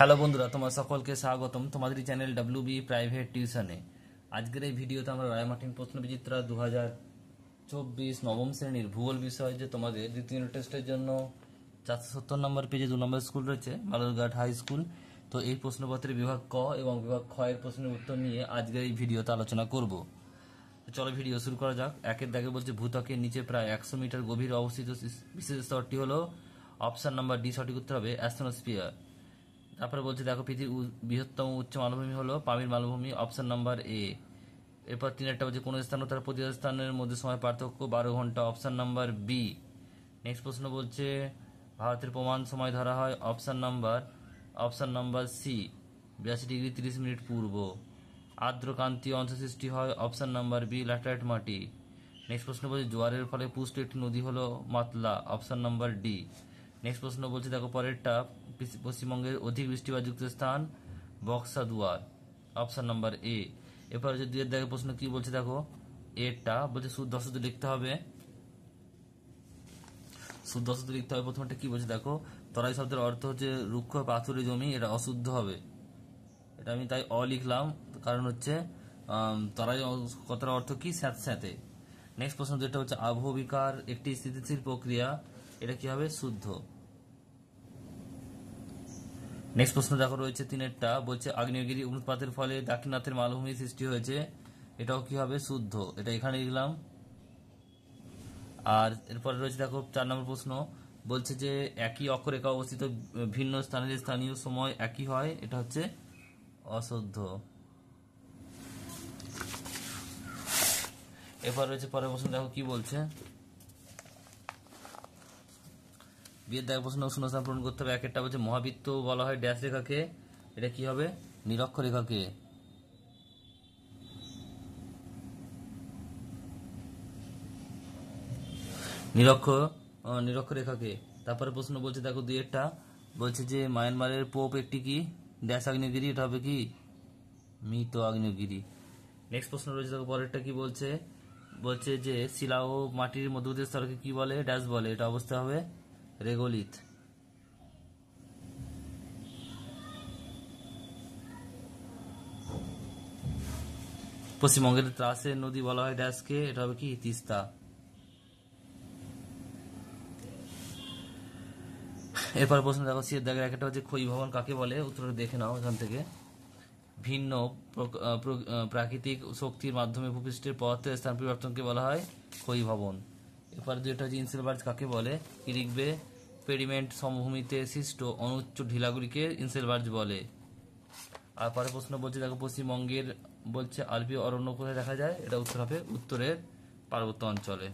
Hello বন্ধুরা, তোমার সকলকে স্বাগতম তোমাদের চ্যানেল ডব্লিউবি প্রাইভেট টিউশনে। আজকের এই ভিডিওতে আমরা রায়মার্টিন প্রশ্নবিচিত্রা 2024 নবম শ্রেণীর ভূগোল বিষয় যে তোমাদের দ্বিতীয় টেস্টের জন্য 470 নম্বর পেজে 2 নম্বর স্কুল রয়েছে বালুরঘাট হাই স্কুল। তো এই প্রশ্নপত্রের বিভাগ ক এবং বিভাগ খ এর প্রশ্নের উত্তর নিয়ে আজকের এই ভিডিওতে আলোচনা করব। চলো ভিডিও শুরু করা যাক। একের দাগে বলছে ভূত্বকের নিচে প্রায় 100 মিটার গভীরে অবস্থিত বিশেষ স্তরটি হলো অপশন নাম্বার ডি, সঠিক উত্তর হবে অ্যাস্ট্রোস্ফিয়ার। তারপরে বলছে দেখো পৃথিবীর বৃহত্তম উচ্চ মালভূমি হলো পামির মালভূমি, অপশন নাম্বার এ। এরপর তিনেরটা বলছে কোন স্থান ও তার প্রতি স্থানের মধ্যে সময় পার্থক্য 12 ঘন্টা, অপশন নাম্বার বি। নেক্সট প্রশ্ন বলছে ভারতের প্রমাণ সময় ধরা হয় option number C 82 degree 30 minute পূর্ব। আর্দ্রক্রান্তীয় অঞ্চল সৃষ্টি হয় অপশন নাম্বার বি, ল্যাটেরাইট মাটি। নেক্সট প্রশ্ন বলছে জোয়ারের ফলে পুষ্ট একটি নদী হলো মাতলা, অপশন নাম্বার ডি। নেক্সট প্রশ্ন বলছে দেখো পরেরটা পশ্চিমবঙ্গের অধিক বৃষ্টিপাতযুক্ত স্থান বক্সা দুয়ার, অপশন নাম্বার এ। এরপর হচ্ছে দুইয়ের দাগে প্রশ্ন কি বলছে দেখো এরটা বলছে শুদ্ধ অশুদ্ধ লিখতে হবে। শুদ্ধ অশুদ্ধ লিখতে হবে। প্রথমটা কি বলছে দেখো তরাই শব্দের অর্থ হচ্ছে রুক্ষ পাথুরে জমি, এটা অশুদ্ধ হবে। এটা আমি তাই অ লিখলাম, কারণ হচ্ছে তরাই কথার অর্থ কি স্যাঁতস্যাঁতে। নেক্সট প্রশ্ন যেটা হচ্ছে আবহবিকার একটি স্থিতিশীল প্রক্রিয়া, এটা কি হবে শুদ্ধ। নেক্সট প্রশ্ন দেখো রয়েছে তিনেরটা বলছে আগ্নেয়গিরি উৎপাতের ফলে দাক্ষিণাত্যের মালভূমি সৃষ্টি হয়েছে, এটাও কি হবে শুদ্ধ, এটা এখানে লিখলাম। আর এরপরে রয়েছে দেখো 4 নম্বর প্রশ্ন বলছে যে একই অক্ষরেখা অবস্থিত ভিন্ন স্থানের স্থানীয় সময় একই হয়, এটা হচ্ছে অশুদ্ধ। এরপর রয়েছে পরের প্রশ্ন দেখো কি বলছে বিয়ের দাগে প্রশ্ন শূন্যস্থান পূরণ করতে হবে। একটা বলছে মহাবৃত্ত বলা হয় ড্যাশ রেখাকে, এটা কি হবে নিরক্ষ রেখাকে। নিরক্ষ রেখাকে। তারপরে প্রশ্ন বলছে দেখো দুইয়েরটা বলছে যে মায়ানমারের পোপ একটি কি ড্যাশ আগ্নেয়গিরি, এটা হবে কি মৃত আগ্নেয়গিরি। নেক্সট প্রশ্ন রয়েছে দেখো পরেরটা কি বলছে যে শিলা ও মাটির মধ্যবর্তী স্তরকে কি বলে ড্যাশ বলে, এটা অবস্থা হবে রেগোলিথ। পশ্চিমবঙ্গের ত্রাসের নদী বলা হয় ড্যাশকে, এটা হবে কি তিস্তা। এরপর প্রশ্ন দেখো সিয়ের দাগের একটা হচ্ছে ক্ষয়ী ভবন কাকে বলে, উত্তরটা দেখে নাও এখান থেকে। ভিন্ন প্রাকৃতিক শক্তির মাধ্যমে ভূপৃষ্ঠের পদার্থের স্থান পরিবর্তনকে বলা হয় ক্ষয়ী ভবন। এরপর যেটা হচ্ছে ইনসেলবার্জ কাকে বলে, কি লিখবে পেডিমেন্ট সমভূমিতে সৃষ্ট অনুচ্চ ঢিলাগুলিকে ইনসেলবার্জ বলে। আর পরে প্রশ্ন বলছে দেখো পশ্চিমবঙ্গের বলছে আলপীয় অরণ্য কোথায় দেখা যায়, এটা উত্তর হবে উত্তরের পার্বত্য অঞ্চলে।